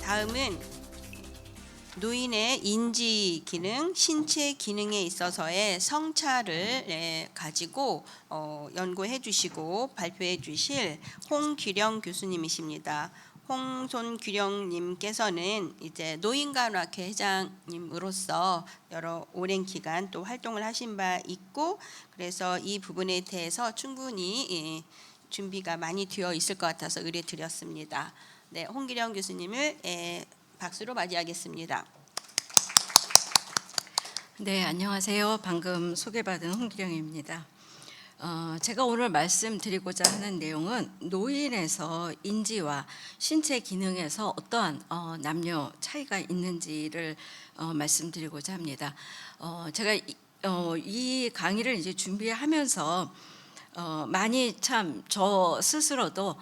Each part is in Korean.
다음은 노인의 인지 기능, 신체 기능에 있어서의 성차를 가지고 연구해 주시고 발표해 주실 홍규령 교수님이십니다. 홍손규령님께서는 이제 노인간호학회 회장님으로서 여러 오랜 기간 또 활동을 하신 바 있고, 그래서 이 부분에 대해서 충분히 준비가 많이 되어 있을 것 같아서 의뢰드렸습니다. 네, 홍규령 교수님을 박수로 맞이하겠습니다. 네, 안녕하세요. 방금 소개받은 홍기령입니다. 제가 오늘 말씀드리고자 하는 내용은 노인에서 인지와 신체 기능에서 어떠한 남녀 차이가 있는지를 말씀드리고자 합니다. 제가 이 강의를 이제 준비하면서 많이 참 저 스스로도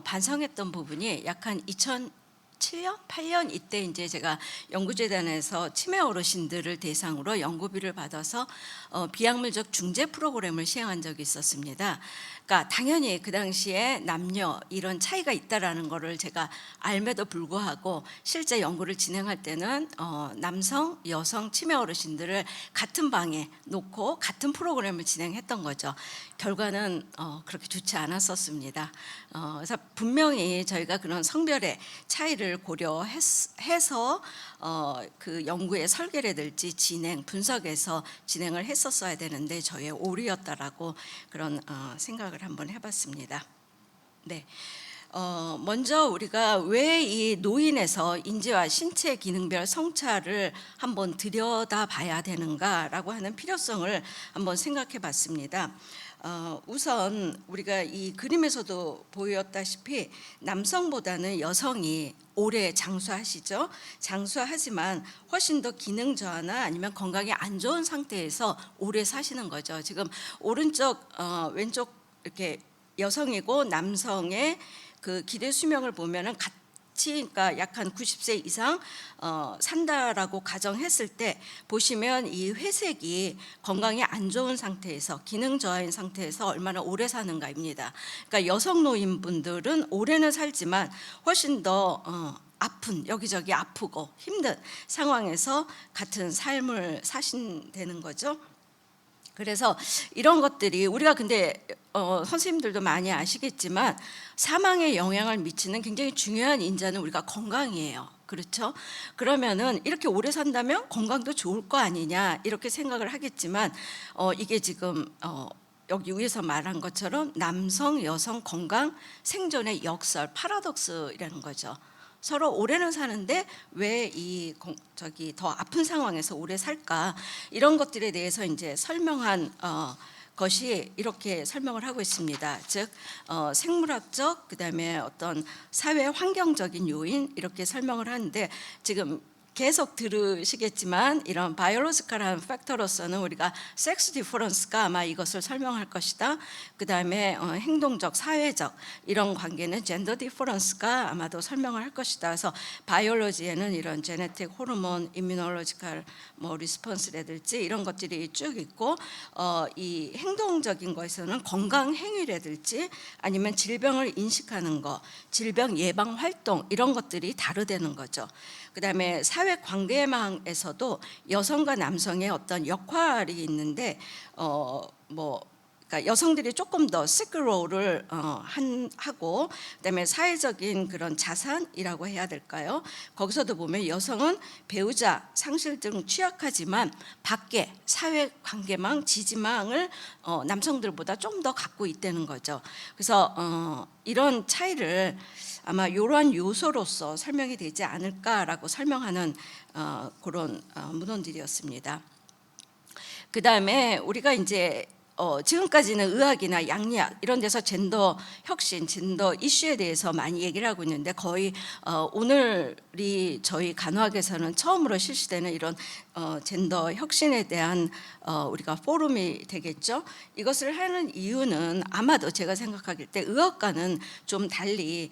반성했던 부분이 약간 2007년, 8년 이때 이제 제가 연구재단에서 치매 어르신들을 대상으로 연구비를 받아서 비약물적 중재 프로그램을 시행한 적이 있었습니다. 그러니까 당연히 그 당시에 남녀 이런 차이가 있다라는 거를 제가 알매도 불구하고 실제 연구를 진행할 때는 남성, 여성 치매 어르신들을 같은 방에 놓고 같은 프로그램을 진행했던 거죠. 결과는 그렇게 좋지 않았었습니다. 그래서 분명히 저희가 그런 성별의 차이를 고려해서 그 연구의 설계라든지 진행, 분석에서 진행을 했었어야 되는데 저의 오류였다라고 그런 생각을 한번 해봤습니다. 네. 먼저 우리가 왜 이 노인에서 인지와 신체 기능별 성차를 한번 들여다봐야 되는가라고 하는 필요성을 한번 생각해 봤습니다. 우선 우리가 이 그림에서도 보였다시피 남성보다는 여성이 오래 장수하시죠. 장수하지만 훨씬 더 기능 저하나 아니면 건강이 안 좋은 상태에서 오래 사시는 거죠. 지금 오른쪽 왼쪽 이렇게 여성이고 남성의 그 기대 수명을 보면은 같이, 그러니까 약 한 90세 이상 산다라고 가정했을 때 보시면 이 회색이 건강이 안 좋은 상태에서 기능 저하인 상태에서 얼마나 오래 사는가입니다. 그러니까 여성 노인분들은 오래는 살지만 훨씬 더 아픈, 여기저기 아프고 힘든 상황에서 같은 삶을 사신다는 거죠. 그래서 이런 것들이 우리가 근데 선생님들도 많이 아시겠지만 사망에 영향을 미치는 굉장히 중요한 인자는 우리가 건강이에요. 그렇죠? 그러면은 이렇게 오래 산다면 건강도 좋을 거 아니냐 이렇게 생각을 하겠지만 이게 지금 여기 위에서 말한 것처럼 남성, 여성 건강 생존의 역설, 파라독스라는 거죠. 서로 오래는 사는데 왜 더 아픈 상황에서 오래 살까, 이런 것들에 대해서 이제 설명한 것이 이렇게 설명을 하고 있습니다. 즉 생물학적, 그다음에 어떤 사회 환경적인 요인, 이렇게 설명을 하는데 지금 계속 들으시겠지만 이런 바이올로지컬한 팩터로서는 우리가 섹스 디퍼런스가 아마 이것을 설명할 것이다. 그 다음에 행동적, 사회적 이런 관계는 젠더 디퍼런스가 아마도 설명을 할 것이다. 그래서 바이올로지에는 이런 제네틱, 호르몬, 이뮤놀로지컬 리스폰스라든지 이런 것들이 쭉 있고 이 행동적인 것에서는 건강 행위라든지 아니면 질병을 인식하는 것, 질병 예방 활동 이런 것들이 다르다는 거죠. 그 다음에 사회 관계망에서도 여성과 남성의 어떤 역할이 있는데 그러니까 여성들이 조금 더 시크로를 하고, 그다음에 사회적인 그런 자산이라고 해야 될까요? 거기서도 보면 여성은 배우자, 상실 등 취약하지만 밖에 사회 관계망, 지지망을 남성들보다 좀 더 갖고 있다는 거죠. 그래서 이런 차이를 아마 이러한 요소로서 설명이 되지 않을까라고 설명하는 그런 문헌들이었습니다. 그 다음에 우리가 이제 지금까지는 의학이나 양리학 이런 데서 젠더 혁신, 젠더 이슈에 대해서 많이 얘기를 하고 있는데 거의 오늘이 저희 간호학에서는 처음으로 실시되는 이런 젠더 혁신에 대한 우리가 포럼이 되겠죠. 이것을 하는 이유는 아마도 제가 생각하길 때 의학과는 좀 달리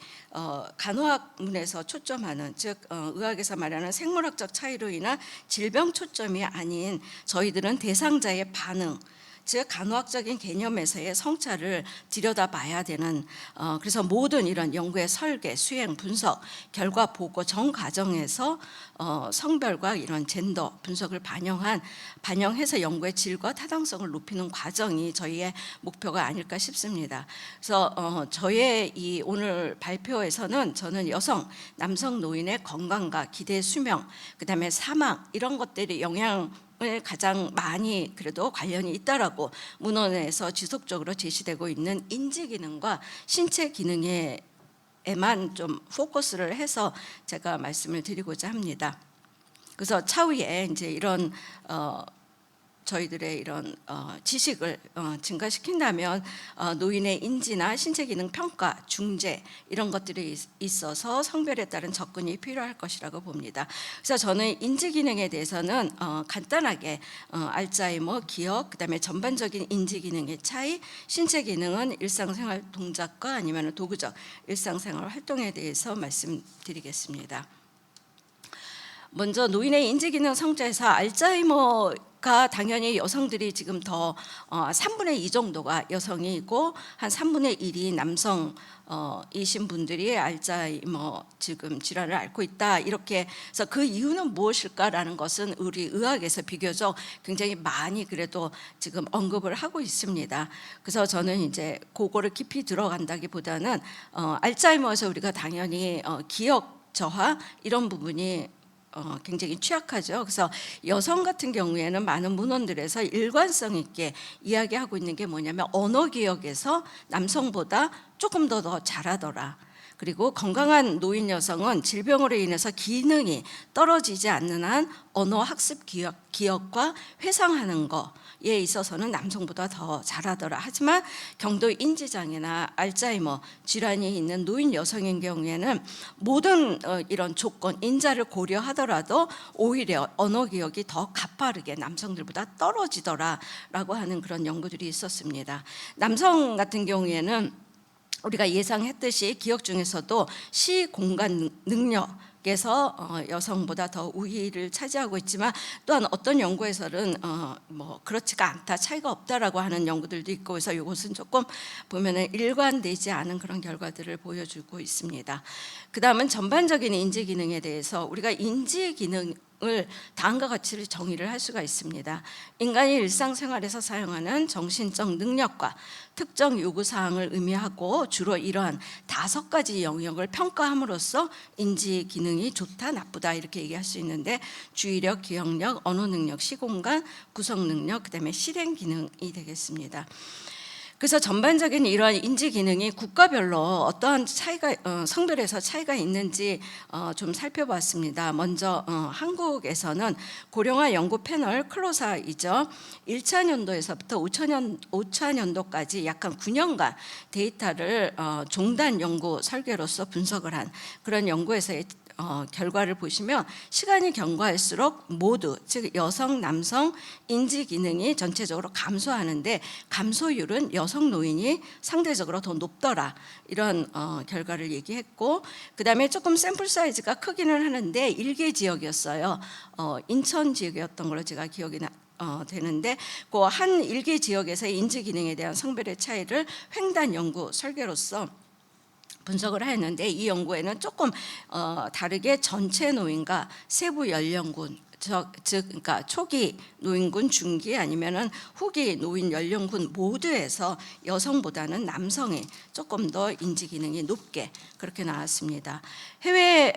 간호학문에서 초점하는, 즉 의학에서 말하는 생물학적 차이로 인한 질병 초점이 아닌 저희들은 대상자의 반응, 즉 간호학적인 개념에서의 성차를 들여다봐야 되는 그래서 모든 이런 연구의 설계, 수행, 분석, 결과 보고 전 과정에서 성별과 이런 젠더 분석을 반영해서 연구의 질과 타당성을 높이는 과정이 저희의 목표가 아닐까 싶습니다. 그래서 저의 이 오늘 발표에서는 저는 여성, 남성 노인의 건강과 기대 수명, 그다음에 사망 이런 것들이 영향을 가장 많이 그래도 관련이 있다라고 문헌에서 지속적으로 제시되고 있는 인지 기능과 신체 기능에만 좀 포커스를 해서 제가 말씀을 드리고자 합니다. 그래서 차후에 이제 이런 저희들의 이런 지식을 증가시킨다면 노인의 인지나 신체 기능 평가, 중재 이런 것들이 있어서 성별에 따른 접근이 필요할 것이라고 봅니다. 그래서 저는 인지 기능에 대해서는 간단하게 알츠하이머, 기억, 그다음에 전반적인 인지 기능의 차이, 신체 기능은 일상생활 동작과 아니면 도구적 일상생활 활동에 대해서 말씀드리겠습니다. 먼저 노인의 인지기능 성차에서 알츠하이머가 당연히 여성들이 지금 더 3분의 2 정도가 여성이고 한 3분의 1이 남성이신 분들이 알츠하이머 지금 질환을 앓고 있다. 이렇게 해서 그 이유는 무엇일까라는 것은 우리 의학에서 비교적 굉장히 많이 그래도 지금 언급을 하고 있습니다. 그래서 저는 이제 그거를 깊이 들어간다기보다는 알츠하이머에서 우리가 당연히 기억 저하 이런 부분이 굉장히 취약하죠. 그래서 여성 같은 경우에는 많은 문헌들에서 일관성 있게 이야기하고 있는 게 뭐냐면 언어 기억에서 남성보다 조금 더 잘하더라. 그리고 건강한 노인 여성은 질병으로 인해서 기능이 떨어지지 않는 한 언어 학습 기억과 회상하는 거에 있어서는 남성보다 더 잘하더라. 하지만 경도 인지장애나 알츠하이머 질환이 있는 노인 여성인 경우에는 모든 이런 조건 인자를 고려하더라도 오히려 언어 기억이 더 가파르게 남성들보다 떨어지더라라고 하는 그런 연구들이 있었습니다. 남성 같은 경우에는 우리가 예상했듯이 기억 중에서도 시 공간 능력에서 여성보다 더 우위를 차지하고 있지만 또한 어떤 연구에서는 뭐 그렇지가 않다, 차이가 없다라고 하는 연구들도 있고 그래서 이것은 조금 보면은 일관되지 않은 그런 결과들을 보여주고 있습니다. 그 다음은 전반적인 인지 기능에 대해서 우리가 인지 기능 을 다음과 같이 정의를 할 수가 있습니다. 인간이 일상생활에서 사용하는 정신적 능력과 특정 요구사항을 의미하고 주로 이러한 5가지 영역을 평가함으로써 인지 기능이 좋다, 나쁘다 이렇게 얘기할 수 있는데 주의력, 기억력, 언어 능력, 시공간, 구성 능력, 그다음에 실행 기능이 되겠습니다. 그래서 전반적인 이러한 인지 기능이 국가별로 어떠한 차이가 성별에서 차이가 있는지 좀 살펴봤습니다. 먼저 한국에서는 고령화 연구 패널 클로사이죠. 1차 년도에서부터 5차 년도까지 약 한 9년간 데이터를 종단 연구 설계로서 분석을 한 그런 연구에서의 결과를 보시면 시간이 경과할수록 모두 즉 여성, 남성 인지 기능이 전체적으로 감소하는데 감소율은 여성 노인이 상대적으로 더 높더라 이런 결과를 얘기했고 그 다음에 조금 샘플 사이즈가 크기는 하는데 일개 지역이었어요. 인천 지역이었던 걸로 제가 기억이 되는데 그 한 일개 지역에서의 인지 기능에 대한 성별의 차이를 횡단 연구 설계로서 분석을 했는데 이 연구에는 조금 다르게 전체 노인과 세부 연령군 즉 그러니까 초기 노인군, 중기 아니면은 후기 노인 연령군 모두에서 여성보다는 남성이 조금 더 인지 기능이 높게 그렇게 나왔습니다. 해외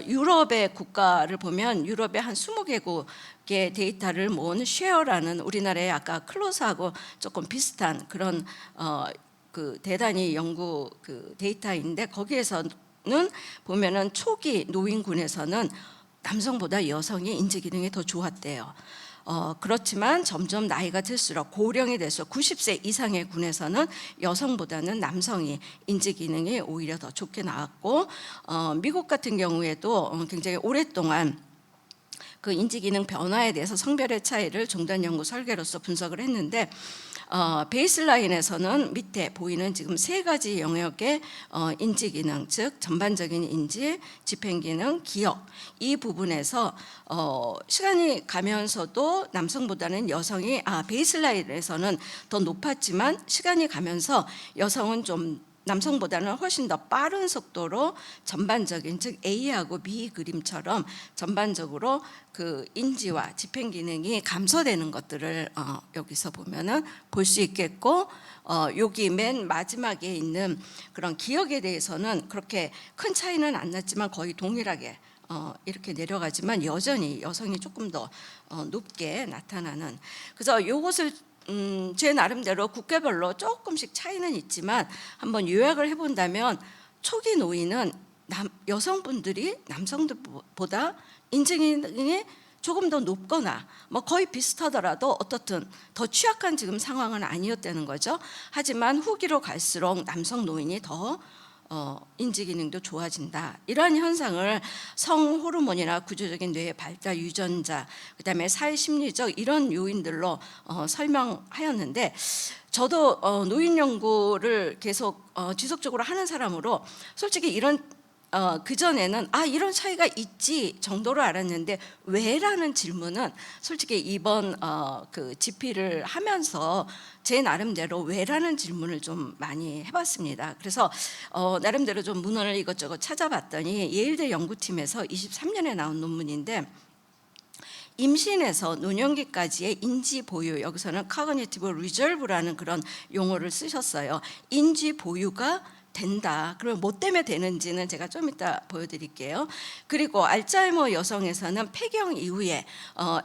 유럽의 국가를 보면 유럽의 한 20개국의 데이터를 모은 쉐어라는 우리나라의 아까 클로스하고 조금 비슷한 그런 그 대단히 연구 그 데이터인데 거기에서는 보면은 초기 노인군에서는 남성보다 여성의 인지 기능이 더 좋았대요. 그렇지만 점점 나이가 들수록 고령이 돼서 90세 이상의 군에서는 여성보다는 남성이 인지 기능이 오히려 더 좋게 나왔고 미국 같은 경우에도 굉장히 오랫동안 그 인지 기능 변화에 대해서 성별의 차이를 종단 연구 설계로서 분석을 했는데 베이스라인에서는 밑에 보이는 지금 세 가지 영역의 인지 기능, 즉 전반적인 인지, 집행 기능, 기억 이 부분에서 시간이 가면서도 남성보다는 여성이 베이스라인에서는 더 높았지만 시간이 가면서 여성은 좀 남성보다는 훨씬 더 빠른 속도로 전반적인, 즉 A하고 B 그림처럼 전반적으로 그 인지와 집행 기능이 감소되는 것들을 여기서 보면은 볼 수 있겠고, 여기 맨 마지막에 있는 그런 기억에 대해서는 그렇게 큰 차이는 안 났지만 거의 동일하게 이렇게 내려가지만 여전히 여성이 조금 더 높게 나타나는. 그래서 이것을 제 나름대로 국가별로 조금씩 차이는 있지만 한번 요약을 해본다면 초기 노인은 여성분들이 남성들보다 인지기능이 조금 더 높거나 뭐 거의 비슷하더라도 어떻든 더 취약한 지금 상황은 아니었다는 거죠. 하지만 후기로 갈수록 남성 노인이 더 인지 기능도 좋아진다. 이러한 현상을 성 호르몬이나 구조적인 뇌의 발달 유전자, 그다음에 사회 심리적 이런 요인들로 설명하였는데, 저도 노인 연구를 계속 지속적으로 하는 사람으로 솔직히 이런 그전에는 이런 차이가 있지 정도로 알았는데 왜라는 질문은 솔직히 이번 그 GP를 하면서 제 나름대로 왜라는 질문을 좀 많이 해봤습니다. 그래서 나름대로 좀 문헌을 이것저것 찾아봤더니 예일대 연구팀에서 23년에 나온 논문인데, 임신에서 노년기까지의 인지 보유, 여기서는 cognitive reserve라는 그런 용어를 쓰셨어요. 인지 보유가 된다. 그러면 뭐 때문에 되는지는 제가 좀 이따 보여드릴게요. 그리고 알츠하이머 여성에서는 폐경 이후에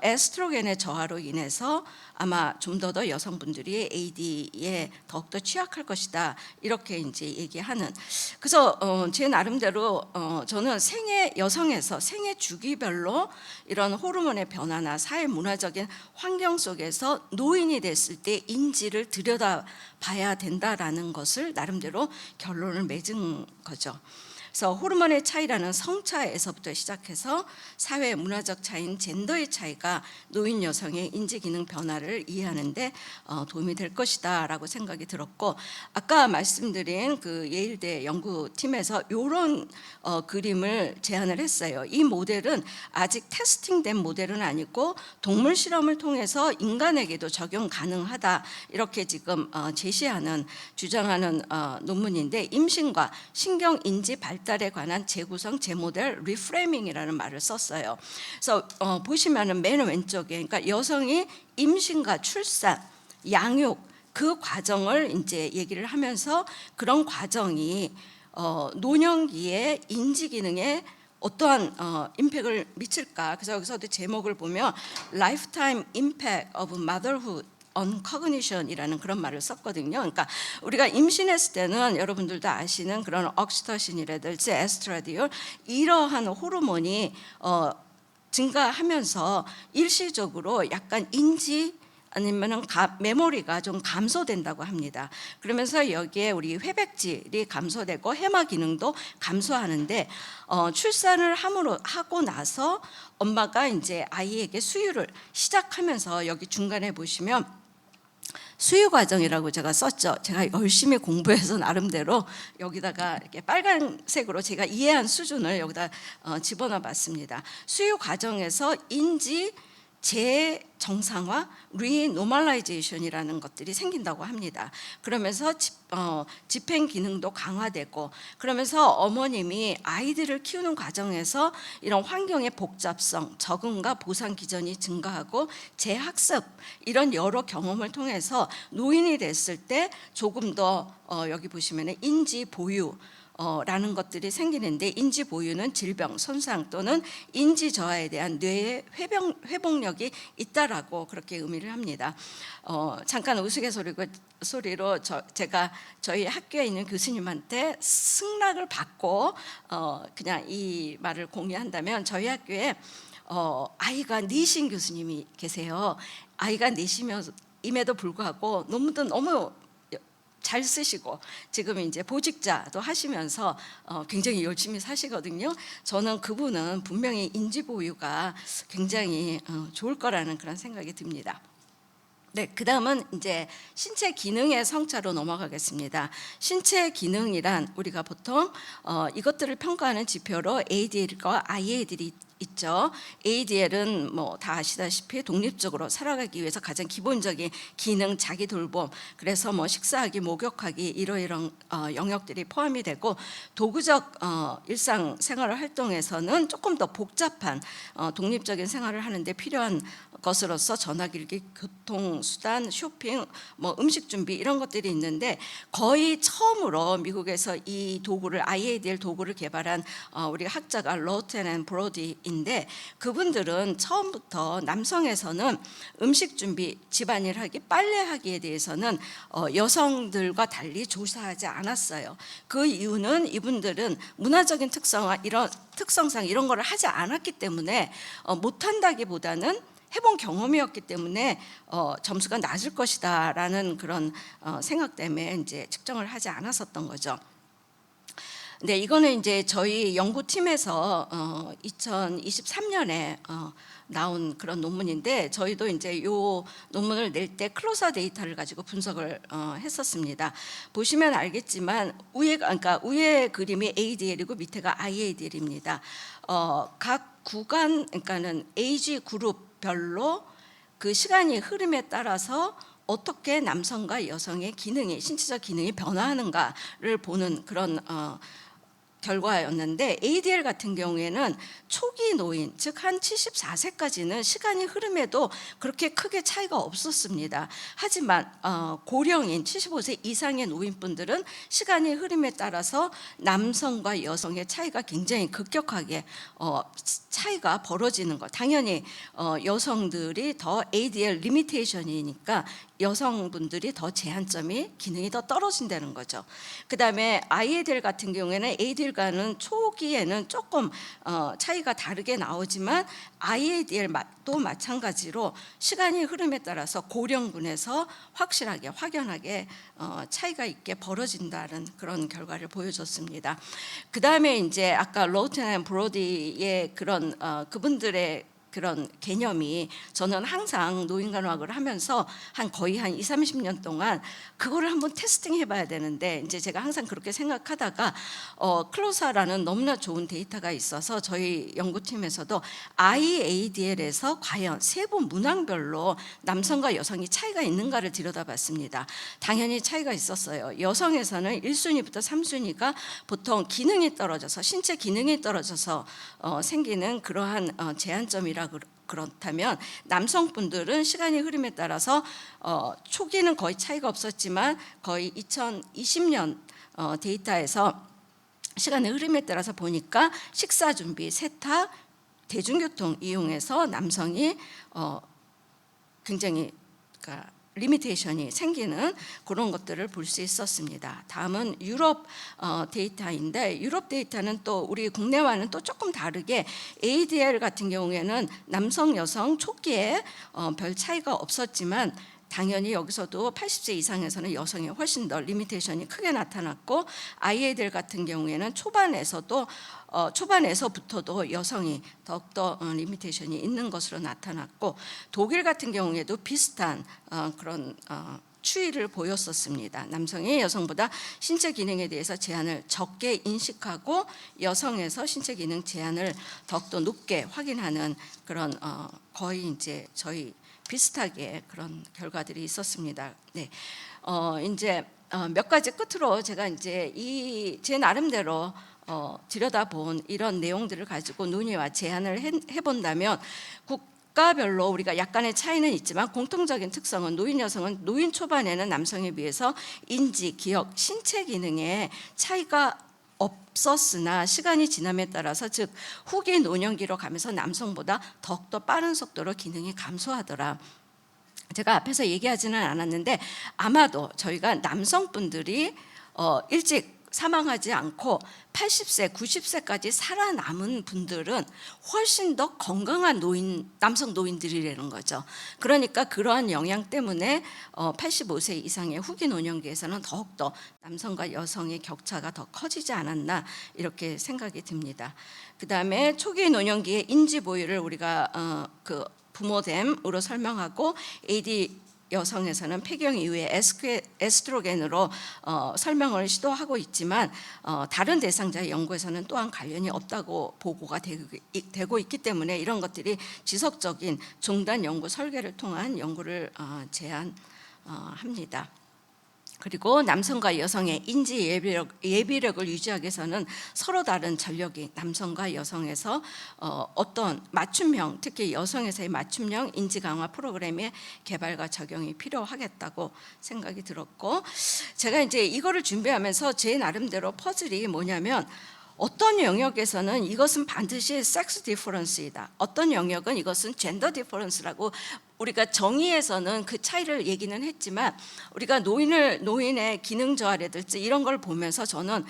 에스트로겐의 저하로 인해서 아마 좀 더 여성분들이 AD에 더욱더 취약할 것이다. 이렇게 이제 얘기하는. 그래서 제 나름대로 저는 여성에서 생애 주기별로 이런 호르몬의 변화나 사회 문화적인 환경 속에서 노인이 됐을 때 인지를 들여다봐야 된다라는 것을 나름대로 결론을 맺은 거죠. 그래서 호르몬의 차이라는 성차에서부터 시작해서 사회 문화적 차이인 젠더의 차이가 노인 여성의 인지 기능 변화를 이해하는 데 도움이 될 것이다라고 생각이 들었고, 아까 말씀드린 그 예일대 연구팀에서 이런 그림을 제안을 했어요. 이 모델은 아직 테스팅된 모델은 아니고 동물 실험을 통해서 인간에게도 적용 가능하다, 이렇게 지금 주장하는 논문인데, 임신과 신경 인지 발달에 관한 재구성 재모델 리프레이밍이라는 말을 썼어요. 그래서 보시면은 맨 왼쪽에, 그러니까 여성이 임신과 출산, 양육 그 과정을 이제 얘기를 하면서 그런 과정이 노년기의 인지 기능에 어떠한 임팩트를 미칠까. 그래서 여기서도 제목을 보면 Lifetime Impact of Motherhood on Cognition이라는 그런 말을 썼거든요. 그러니까 우리가 임신했을 때는 여러분들도 아시는 그런 옥시토신이라든지 에스트라디올 이러한 호르몬이 증가하면서 일시적으로 약간 인지 아니면은 메모리가 좀 감소된다고 합니다. 그러면서 여기에 우리 회백질이 감소되고 해마 기능도 감소하는데, 출산을 하고 나서 엄마가 이제 아이에게 수유를 시작하면서 여기 중간에 보시면 수유 과정이라고 제가 썼죠. 제가 열심히 공부해서 나름대로 여기다가 이렇게 빨간색으로 제가 이해한 수준을 여기다 집어넣어 봤습니다. 수유 과정에서 인지 재정상화, 리노멀라이제이션이라는 것들이 생긴다고 합니다. 그러면서 집행 기능도 강화되고, 그러면서 어머님이 아이들을 키우는 과정에서 이런 환경의 복잡성, 적응과 보상 기전이 증가하고 재학습 이런 여러 경험을 통해서 노인이 됐을 때 조금 더 여기 보시면 인지 보유 라는 것들이 생기는데, 인지 보유는 질병, 손상 또는 인지 저하에 대한 뇌의 회복력이 있다라고 그렇게 의미를 합니다. 잠깐 우스갯소리로 제가 저희 학교에 있는 교수님한테 승낙을 받고 그냥 이 말을 공유한다면, 저희 학교에 아이가 넷인 교수님이 계세요. 아이가 넷임에도 불구하고 너무 잘 쓰시고 지금 이제 보직자도 하시면서 굉장히 열심히 사시거든요. 저는 그분은 분명히 인지 보유가 굉장히 좋을 거라는 그런 생각이 듭니다. 네, 그다음은 이제 신체 기능의 성차로 넘어가겠습니다. 신체 기능이란 우리가 보통 이것들을 평가하는 지표로 ADL과 IADL이 있죠. ADL은 뭐 다 아시다시피 독립적으로 살아가기 위해서 가장 기본적인 기능, 자기 돌봄, 그래서 뭐 식사하기, 목욕하기 이러이런 영역들이 포함이 되고, 도구적 일상 생활 활동에서는 조금 더 복잡한 독립적인 생활을 하는데 필요한 것으로서 전화기기, 교통수단, 쇼핑, 뭐 음식 준비 이런 것들이 있는데, 거의 처음으로 미국에서 이 도구를 IADL 도구를 개발한 우리 학자가 로튼 앤 브로디인데, 그분들은 처음부터 남성에서는 음식 준비, 집안일 하기, 빨래하기에 대해서는 여성들과 달리 조사하지 않았어요. 그 이유는 이분들은 문화적인 특성상 이런 거를 하지 않았기 때문에, 못한다기보다는 해본 경험이었기 때문에 점수가 낮을 것이다라는 그런 생각 때문에 이제 측정을 하지 않았었던 거죠. 네, 이거는 이제 저희 연구팀에서 2023년에 나온 그런 논문인데, 저희도 이제 이 논문을 낼 때 클로저 데이터를 가지고 분석을 했었습니다. 보시면 알겠지만 위에 그림이 ADL이고 밑에가 IADL입니다. 각 구간, 그러니까는 에이지 그룹별로 그 시간이 흐름에 따라서 어떻게 남성과 여성의 기능이, 신체적 기능이 변화하는가를 보는 그런 결과였는데, ADL 같은 경우에는 초기 노인, 즉 한 74세까지는 시간이 흐름에도 그렇게 크게 차이가 없었습니다. 하지만 고령인 75세 이상의 노인분들은 시간이 흐름에 따라서 남성과 여성의 차이가 굉장히 급격하게 차이가 벌어지는 것. 당연히 여성들이 더 ADL 리미테이션이니까 여성분들이 더 제한점이, 기능이 더 떨어진다는 거죠. 그 다음에 IADL 같은 경우에는 ADL과는 초기에는 조금 차이가 다르게 나오지만, IADL도 마찬가지로 시간이 흐름에 따라서 고령군에서 확연하게 차이가 있게 벌어진다는 그런 결과를 보여줬습니다. 그 다음에 이제 아까 로튼 앤 브로디의 그런 그분들의 그런 개념이, 저는 항상 노인간호학을 하면서 거의 한 20-30년 동안 그거를 한번 테스팅 해봐야 되는데, 이제 제가 항상 그렇게 생각하다가 클로사라는 너무나 좋은 데이터가 있어서 저희 연구팀에서도 IADL에서 과연 세부 문항별로 남성과 여성이 차이가 있는가를 들여다봤습니다. 당연히 차이가 있었어요. 여성에서는 1순위부터 3순위가 보통 기능이 떨어져서, 신체 기능이 떨어져서 생기는 그러한 제한점이라 그렇다면, 남성분들은 시간이 흐름에 따라서 초기는 거의 차이가 없었지만 거의 2020년 데이터에서 시간의 흐름에 따라서 보니까 식사 준비, 세탁, 대중교통 이용해서 남성이 굉장히 리미테이션이 생기는 그런 것들을 볼 수 있었습니다. 다음은 유럽 데이터인데, 유럽 데이터는 또 우리 국내와는 또 조금 다르게 ADL 같은 경우에는 남성, 여성 초기에 별 차이가 없었지만, 당연히 여기서도 80세 이상에서는 여성이 훨씬 더 리미테이션이 크게 나타났고, IADL 같은 경우에는 초반에서부터도 여성이 더욱더 리미테이션이 있는 것으로 나타났고, 독일 같은 경우에도 비슷한 그런 추이를 보였었습니다. 남성이 여성보다 신체 기능에 대해서 제한을 적게 인식하고, 여성에서 신체 기능 제한을 더욱더 높게 확인하는 그런 거의 이제 저희 비슷하게 그런 결과들이 있었습니다. 네, 이제 몇 가지 끝으로 제가 이제 제 나름대로 들여다본 이런 내용들을 가지고 논의와 제안을 해본다면, 국가별로 우리가 약간의 차이는 있지만 공통적인 특성은, 노인 여성은 노인 초반에는 남성에 비해서 인지, 기억, 신체 기능에 차이가 없었으나 시간이 지남에 따라서, 즉 후기 노년기로 가면서 남성보다 더욱더 빠른 속도로 기능이 감소하더라. 제가 앞에서 얘기하지는 않았는데, 아마도 저희가 남성분들이 일찍 사망하지 않고 80세, 90세까지 살아남은 분들은 훨씬 더 건강한 남성 노인들이라는 거죠. 그러니까 그러한 영향 때문에 85세 이상의 후기 노년기에서는 더욱더 남성과 여성의 격차가 더 커지지 않았나 이렇게 생각이 듭니다. 그다음에 초기 노년기의 인지 보유를 우리가 그 부모됨으로 설명하고 AD 여성에서는 폐경 이후에 에스트로겐으로 설명을 시도하고 있지만 다른 대상자의 연구에서는 또한 관련이 없다고 보고가 되고 있기 때문에 이런 것들이 지속적인 종단 연구 설계를 통한 연구를 제안합니다. 그리고 남성과 여성의 인지 예비력을 유지하기 위해서는 서로 다른 전력이 남성과 여성에서 어떤 맞춤형, 특히 여성에서의 맞춤형 인지 강화 프로그램의 개발과 적용이 필요하겠다고 생각이 들었고, 제가 이제 이거를 준비하면서 제 나름대로 퍼즐이 뭐냐면 어떤 영역에서는 이것은 반드시 섹스 디퍼런스이다. 어떤 영역은 이것은 젠더 디퍼런스라고 우리가 정의에서는 그 차이를 얘기는 했지만 우리가 노인의 기능 저하라든지 이런 걸 보면서 저는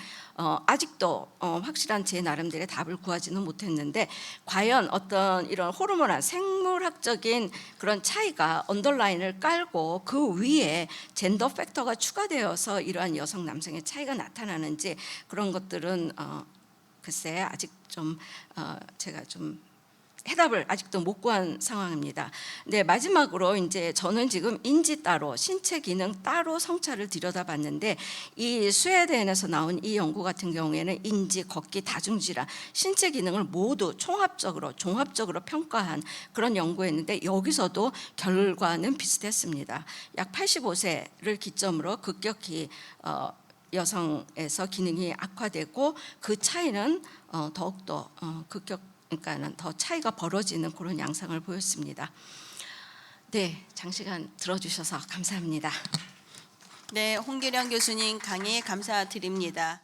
아직도 확실한 제 나름대로의 답을 구하지는 못했는데 과연 어떤 이런 호르몬al 생물학적인 그런 차이가 언더라인을 깔고 그 위에 젠더 팩터가 추가되어서 이러한 여성 남성의 차이가 나타나는지 그런 것들은 글쎄 아직 좀 제가 좀 해답을 아직도 못 구한 상황입니다. 네, 마지막으로 이제 저는 지금 인지 따로, 신체 기능 따로 성차를 들여다봤는데 이 스웨덴에서 나온 이 연구 같은 경우에는 인지, 걷기, 다중질환, 신체 기능을 모두 종합적으로 평가한 그런 연구였는데 여기서도 결과는 비슷했습니다. 약 85세를 기점으로 급격히 여성에서 기능이 악화되고 그 차이는 더욱더 그러니까는 더 차이가 벌어지는 그런 양상을 보였습니다. 네, 장시간 들어주셔서 감사합니다. 네, 홍기령 교수님 강의 감사드립니다.